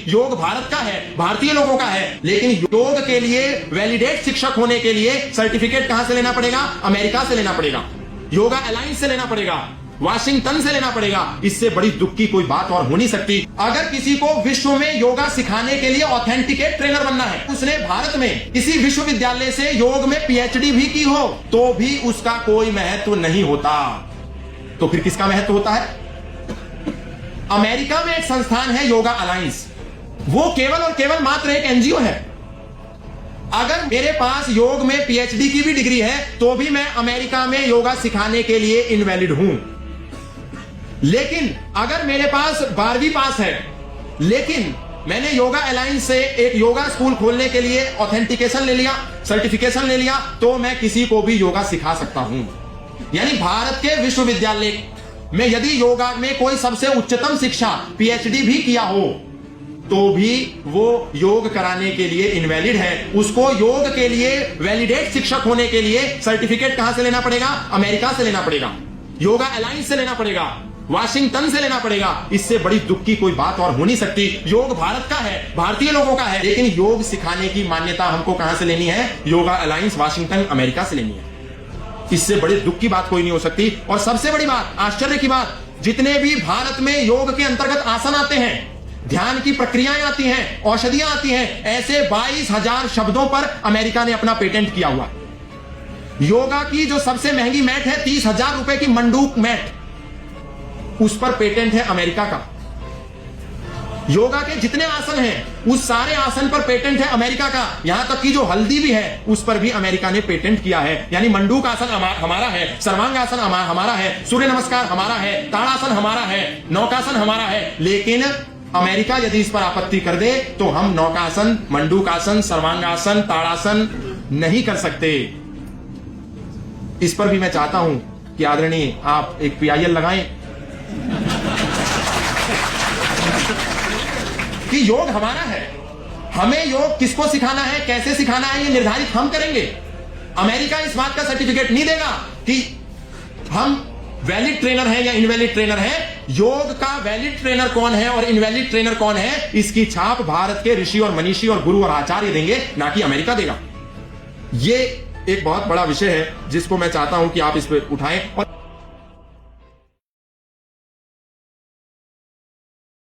योग भारत का है, भारतीय लोगों का है, लेकिन योग के लिए वैलिडेट शिक्षक होने के लिए सर्टिफिकेट कहां से लेना पड़ेगा? अमेरिका से लेना पड़ेगा, योगा अलायंस से लेना पड़ेगा, वाशिंगटन से लेना पड़ेगा। इससे बड़ी दुख की कोई बात और हो नहीं सकती। अगर किसी को विश्व में योगा सिखाने के लिए ऑथेंटिकेट ट्रेनर बनना है, उसने भारत में किसी विश्वविद्यालय से योग में पीएचडी भी की हो, तो भी उसका कोई महत्व नहीं होता। तो फिर किसका महत्व होता है? अमेरिका में एक संस्थान है योगा अलायंस, वो केवल और केवल मात्र एक एनजीओ है। अगर मेरे पास योग में पीएचडी की भी डिग्री है, तो भी मैं अमेरिका में योगा सिखाने के लिए इनवैलिड हूं। लेकिन अगर मेरे पास 12वीं पास है, लेकिन मैंने योगा अलायंस से एक योगा स्कूल खोलने के लिए ऑथेंटिकेशन ले लिया, सर्टिफिकेशन ले लिया, तो मैं किसी को भी योगा सिखा सकता हूं। यानी भारत के विश्वविद्यालय में यदि योगा में कोई सबसे उच्चतम शिक्षा पीएचडी भी किया हो, तो भी वो योग कराने के लिए इनवैलिड है। उसको योग के लिए वैलिडेट शिक्षक होने के लिए सर्टिफिकेट कहां से लेना पड़ेगा? अमेरिका से लेना पड़ेगा, योगा अलायंस से लेना पड़ेगा, वाशिंगटन से लेना पड़ेगा। इससे बड़ी दुख की कोई बात और हो नहीं सकती। योग भारत का है, भारतीय लोगों का है, लेकिन योग सिखाने की मान्यता हमको कहां से लेनी है? योगा अलायंस, वाशिंगटन, अमेरिका से लेनी है। इससे बड़े दुख की बात कोई नहीं हो सकती। और सबसे बड़ी बात, आश्चर्य की बात, जितने भी भारत में योग के अंतर्गत आसन आते हैं, ध्यान की प्रक्रियाएं आती हैं, औषधियां आती हैं, ऐसे 22,000 शब्दों पर अमेरिका ने अपना पेटेंट किया हुआ। योगा की जो सबसे महंगी मैट है, 30,000 रुपए की मंडूक मैट, उस पर पेटेंट है अमेरिका का। योगा के जितने आसन हैं, उस सारे आसन पर पेटेंट है अमेरिका का। यहां तक कि जो हल्दी भी है, उस पर भी अमेरिका ने पेटेंट किया है। यानी मंडूक आसन हमारा है, सर्वांग आसन हमारा है, सूर्य नमस्कार हमारा है, ताड़ासन हमारा है, नौकासन हमारा है। लेकिन अमेरिका यदि इस पर आपत्ति कर दे, तो हम नौकासन, मंडूकासन, सर्वांगासन, ताड़ासन नहीं कर सकते। इस पर भी मैं चाहता हूं कि आदरणीय आप एक पीआईएल लगाएं कि योग हमारा है। हमें योग किसको सिखाना है, कैसे सिखाना है, ये निर्धारित हम करेंगे। अमेरिका इस बात का सर्टिफिकेट नहीं देगा कि हम वैलिड ट्रेनर हैं या इनवैलिड ट्रेनर हैं। योग का वैलिड ट्रेनर कौन है और इनवैलिड ट्रेनर कौन है, इसकी छाप भारत के ऋषि और मनीषी और गुरु और आचार्य देंगे, ना कि अमेरिका देगा। ये एक बहुत बड़ा विषय है जिसको मैं चाहता हूं कि आप इस पर उठाएं। और